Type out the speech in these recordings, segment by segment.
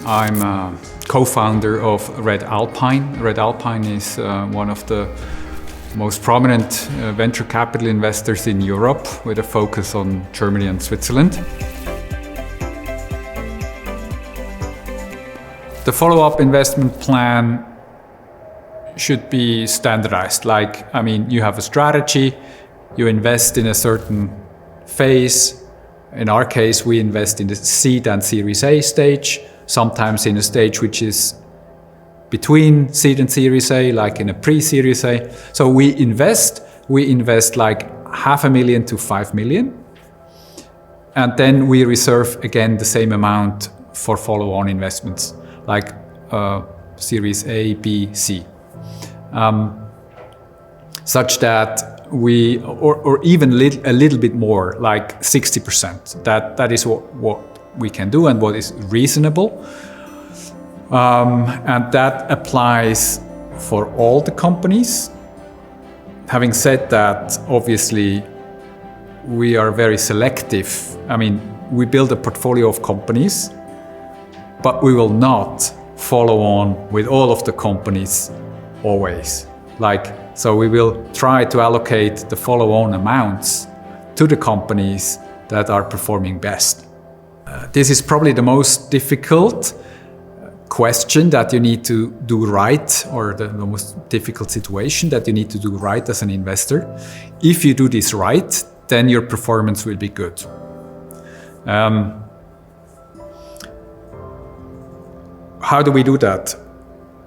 I'm a co-founder of Redalpine. Redalpine is one of the most prominent venture capital investors in Europe with a focus on Germany and Switzerland. The follow-up investment plan should be standardized. You have a strategy, you invest in a certain phase. In our case, we invest in the seed and Series A stage, sometimes in a stage which is between seed and Series A, like in a pre-Series A. So we invest like 500,000 to 5 million. And then we reserve again the same amount for follow-on investments, like Series A, B, C. Such that we, or even a little bit more, like 60%. That is what we can do and what is reasonable. And that applies for all the companies. Having said that, obviously, we are very selective. We build a portfolio of companies, but we will not follow on with all of the companies always. So we will try to allocate the follow-on amounts to the companies that are performing best. This is probably the most difficult question that you need to do right, or the most difficult situation that you need to do right as an investor. If you do this right, then your performance will be good. How do we do that?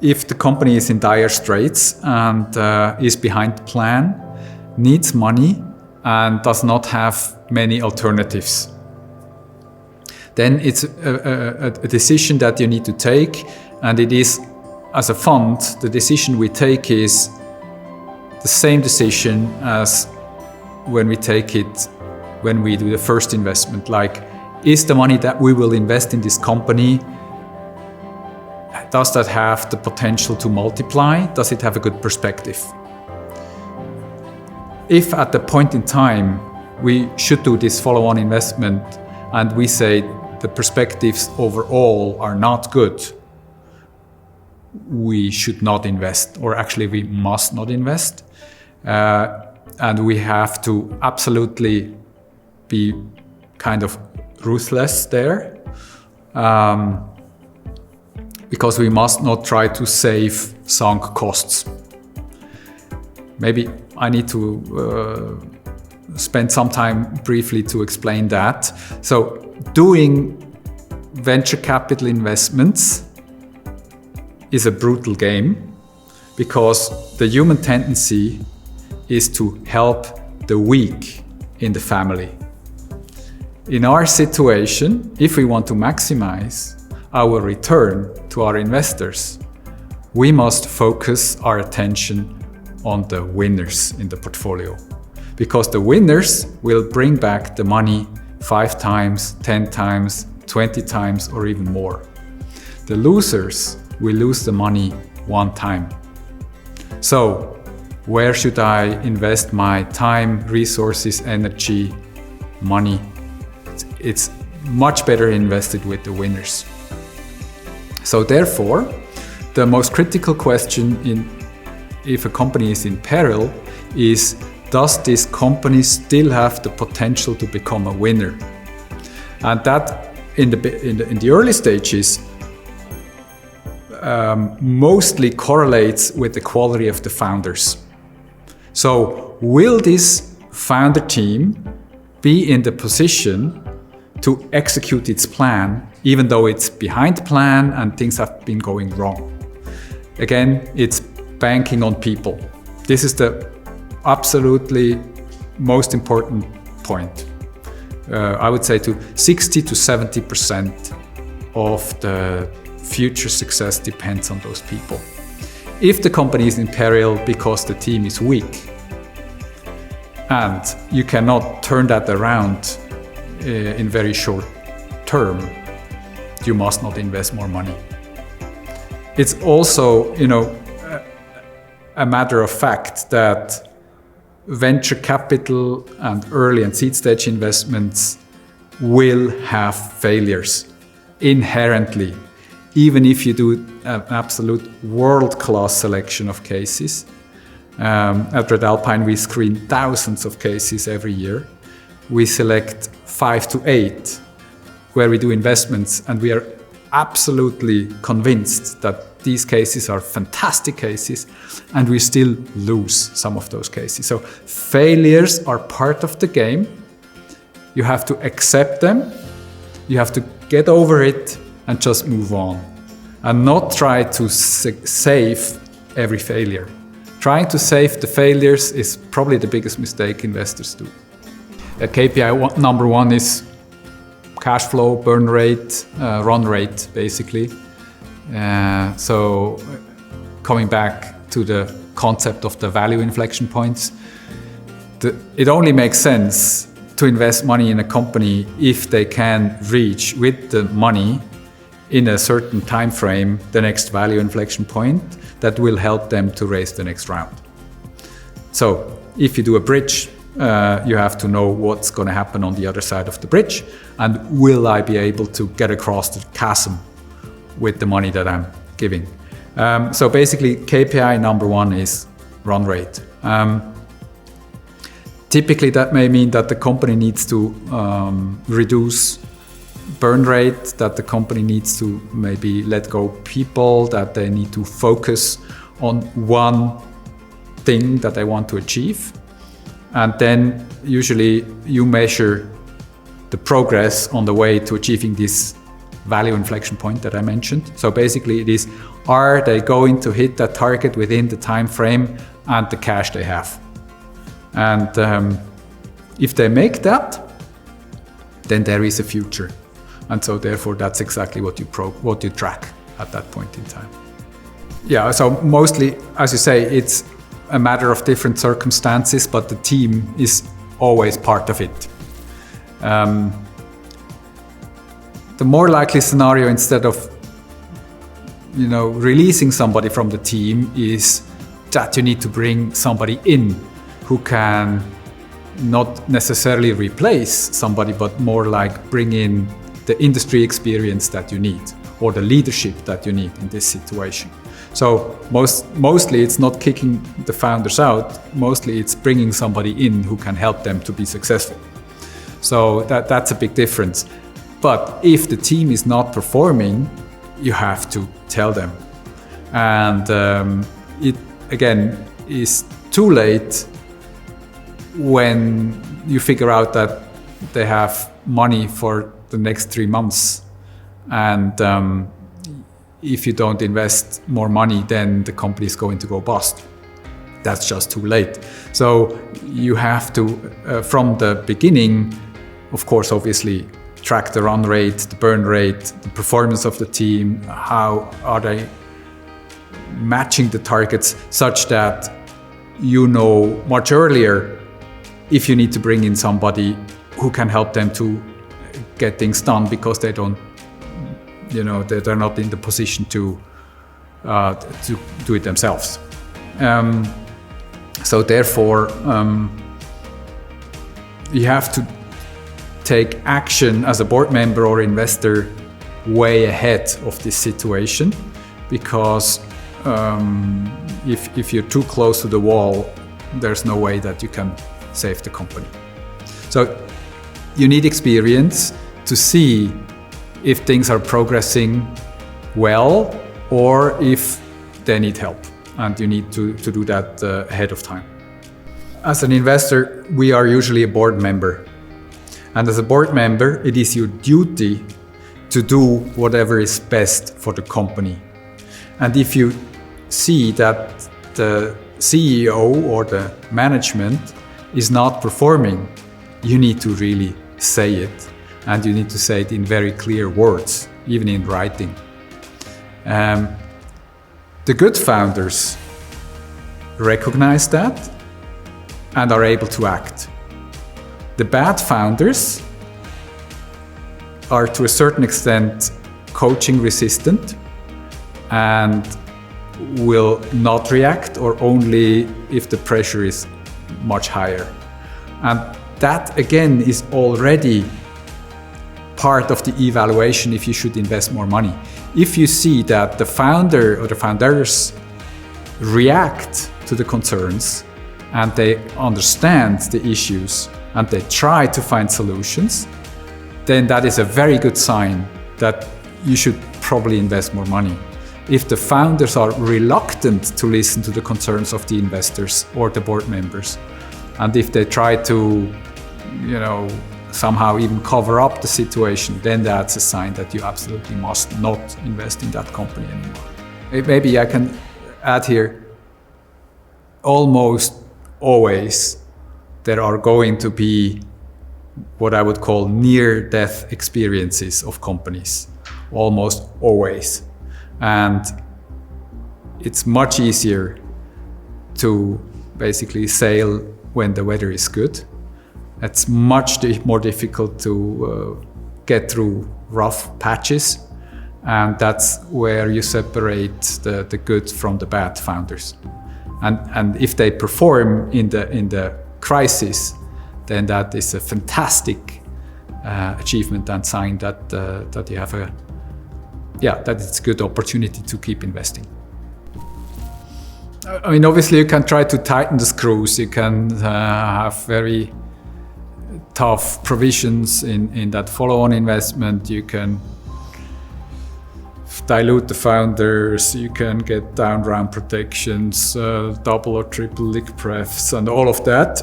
If the company is in dire straits and is behind plan, needs money, and does not have many alternatives, then it's a decision that you need to take. And it is, as a fund, the decision we take is the same decision as when we take it when we do the first investment. Is the money that we will invest in this company, does that have the potential to multiply? Does it have a good perspective? If at the point in time we should do this follow-on investment and we say the perspectives overall are not good, we should not invest, or actually we must not invest. And we have to absolutely be kind of ruthless there. Because we must not try to save sunk costs. Maybe I need to spend some time briefly to explain that. So doing venture capital investments is a brutal game, because the human tendency is to help the weak in the family. In our situation, if we want to maximize our return to our investors, we must focus our attention on the winners in the portfolio, because the winners will bring back the money 5 times, 10 times, 20 times, or even more. The losers will lose the money 1 time. So, where should I invest my time, resources, energy, money? It's much better invested with the winners. So therefore, the most critical question if a company is in peril is, does this company still have the potential to become a winner? And that in the early stages mostly correlates with the quality of the founders. So will this founder team be in the position to execute its plan, even though it's behind plan and things have been going wrong? Again, it's banking on people. This is the absolutely most important point. I would say to 60 to 70% of the future success depends on those people. If the company is in peril because the team is weak, and you cannot turn that around in very short term, you must not invest more money. It's also, a matter of fact that venture capital and early and seed stage investments will have failures inherently. even if you do an absolute world-class selection of cases. At Redalpine, we screen thousands of cases every year. We select 5 to 8 where we do investments, and we are absolutely convinced that these cases are fantastic cases, and we still lose some of those cases. So failures are part of the game. You have to accept them, you have to get over it and just move on, and not try to save every failure. Trying to save the failures is probably the biggest mistake investors do. KPI number 1 is cash flow, burn rate, run rate, basically. So coming back to the concept of the value inflection points, it only makes sense to invest money in a company if they can reach with the money in a certain time frame the next value inflection point that will help them to raise the next round. So if you do a bridge, you have to know what's going to happen on the other side of the bridge, and will I be able to get across the chasm with the money that I'm giving. So basically KPI number 1 is run rate. Typically that may mean that the company needs to reduce burn rate, that the company needs to maybe let go people, that they need to focus on one thing that they want to achieve. And then usually you measure the progress on the way to achieving this value inflection point that I mentioned. So basically it is, are they going to hit that target within the time frame and the cash they have? And if they make that, then there is a future. And so therefore that's exactly what you track at that point in time. Yeah, so mostly, as you say, it's a matter of different circumstances, but the team is always part of it. The more likely scenario, instead of releasing somebody from the team, is that you need to bring somebody in who can not necessarily replace somebody, but more like bring in the industry experience that you need, or the leadership that you need in this situation. So mostly it's not kicking the founders out, mostly it's bringing somebody in who can help them to be successful. So that's a big difference. But if the team is not performing, you have to tell them. And it, again, is too late when you figure out that they have money for the next 3 months. And if you don't invest more money, then the company is going to go bust. That's just too late. So you have to, from the beginning, of course, obviously, track the run rate, the burn rate, the performance of the team, how are they matching the targets, such that you know much earlier if you need to bring in somebody who can help them to get things done, because they don't, they're not in the position to do it themselves. So therefore, you have to take action as a board member or investor way ahead of this situation, because if you're too close to the wall, there's no way that you can save the company. So you need experience to see if things are progressing well or if they need help, and you need to do that ahead of time. As an investor, we are usually a board member. And as a board member, it is your duty to do whatever is best for the company. And if you see that the CEO or the management is not performing, you need to really say it. And you need to say it in very clear words, even in writing. The good founders recognize that and are able to act. The bad founders are to a certain extent coaching resistant and will not react, or only if the pressure is much higher. And that again is already part of the evaluation if you should invest more money. If you see that the founder or the founders react to the concerns and they understand the issues and they try to find solutions, then that is a very good sign that you should probably invest more money. If the founders are reluctant to listen to the concerns of the investors or the board members, and if they try to, somehow even cover up the situation, then that's a sign that you absolutely must not invest in that company anymore. Maybe I can add here, almost always there are going to be what I would call near-death experiences of companies, almost always. And it's much easier to basically sail when the weather is good. It's much more difficult to get through rough patches, and that's where you separate the good from the bad founders. And if they perform in the crisis, then that is a fantastic achievement and sign that you have that it's a good opportunity to keep investing. I mean, obviously you can try to tighten the screws. You can have very tough provisions in that follow-on investment. You can dilute the founders, you can get down round protections, double or triple lick prefs and all of that.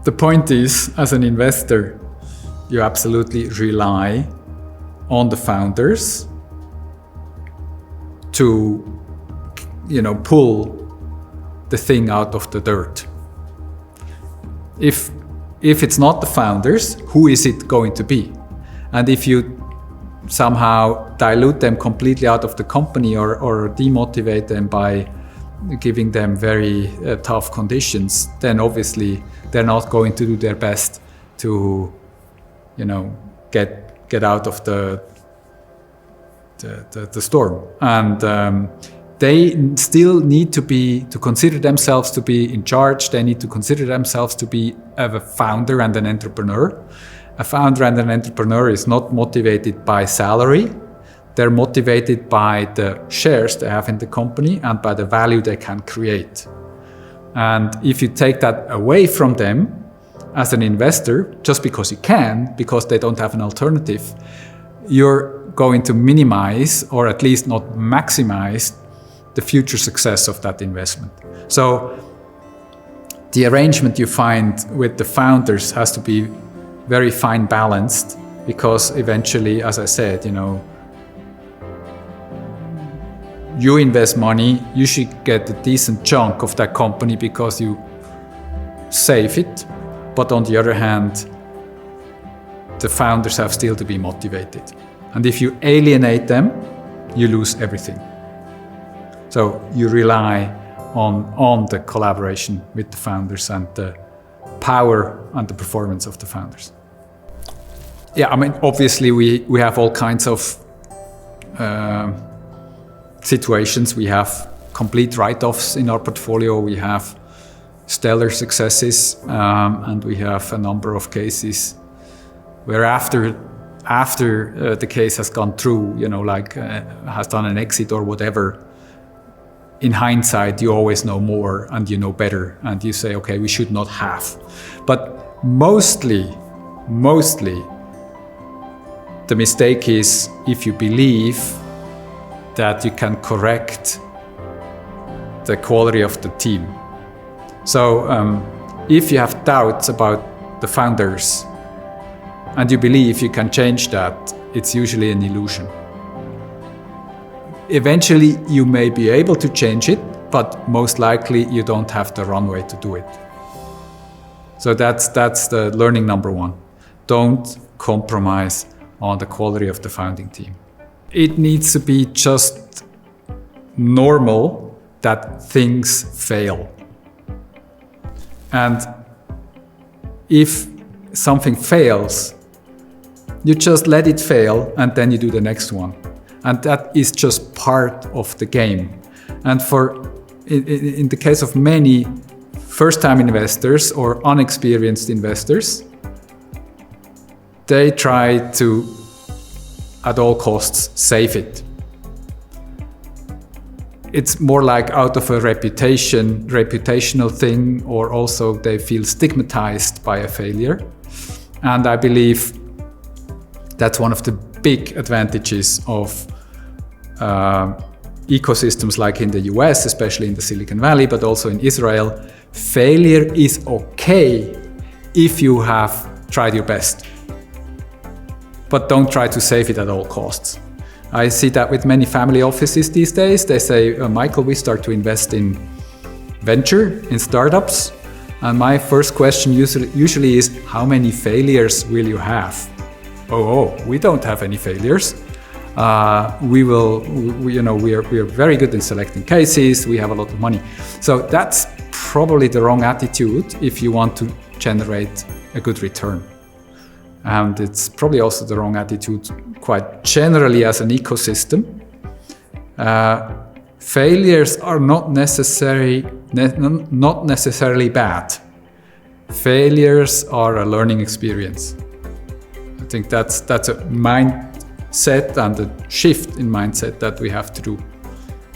The point is, as an investor, you absolutely rely on the founders to, pull the thing out of the dirt. If it's not the founders, who is it going to be? And if you somehow dilute them completely out of the company or demotivate them by giving them very tough conditions, then obviously they're not going to do their best to, get out of the storm. And they still need to consider themselves to be in charge. They need to consider themselves to be a founder and an entrepreneur. A founder and an entrepreneur is not motivated by salary. They're motivated by the shares they have in the company and by the value they can create. And if you take that away from them as an investor, just because you can, because they don't have an alternative, you're going to minimize, or at least not maximize, the future success of that investment. So the arrangement you find with the founders has to be very fine balanced, because eventually, as I said, you invest money, you should get a decent chunk of that company because you save it. But on the other hand, the founders have still to be motivated. And if you alienate them, you lose everything. So you rely on the collaboration with the founders and the power and the performance of the founders. Yeah, I mean, obviously we have all kinds of situations. We have complete write-offs in our portfolio. We have stellar successes, and we have a number of cases where after the case has gone through, has done an exit or whatever, in hindsight, you always know more and you know better, and you say, okay, we should not have. But mostly, the mistake is if you believe that you can correct the quality of the team. So if you have doubts about the founders and you believe you can change that, it's usually an illusion. Eventually you may be able to change it, but most likely you don't have the runway to do it. So that's the learning number one. Don't compromise on the quality of the founding team. It needs to be just normal that things fail. And if something fails, you just let it fail and then you do the next one. And that is just part of the game. And in the case of many first-time investors or unexperienced investors, they try to, at all costs, save it. It's more like out of a reputational thing, or also they feel stigmatized by a failure. And I believe that's one of the big advantages of ecosystems like in the US, especially in the Silicon Valley, but also in Israel. Failure is okay if you have tried your best, but don't try to save it at all costs. I see that with many family offices these days. They say, Michael, we start to invest in venture, in startups. And my first question usually is, how many failures will you have? We don't have any failures. We are very good in selecting cases. We have a lot of money. So that's probably the wrong attitude if you want to generate a good return. And it's probably also the wrong attitude quite generally as an ecosystem. Failures are not necessarily bad. Failures are a learning experience. I think that's a mindset and a shift in mindset that we have to do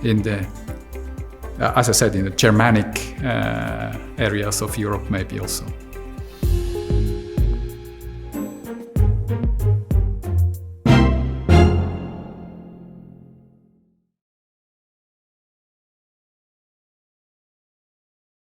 in the, as I said, in the Germanic areas of Europe maybe also.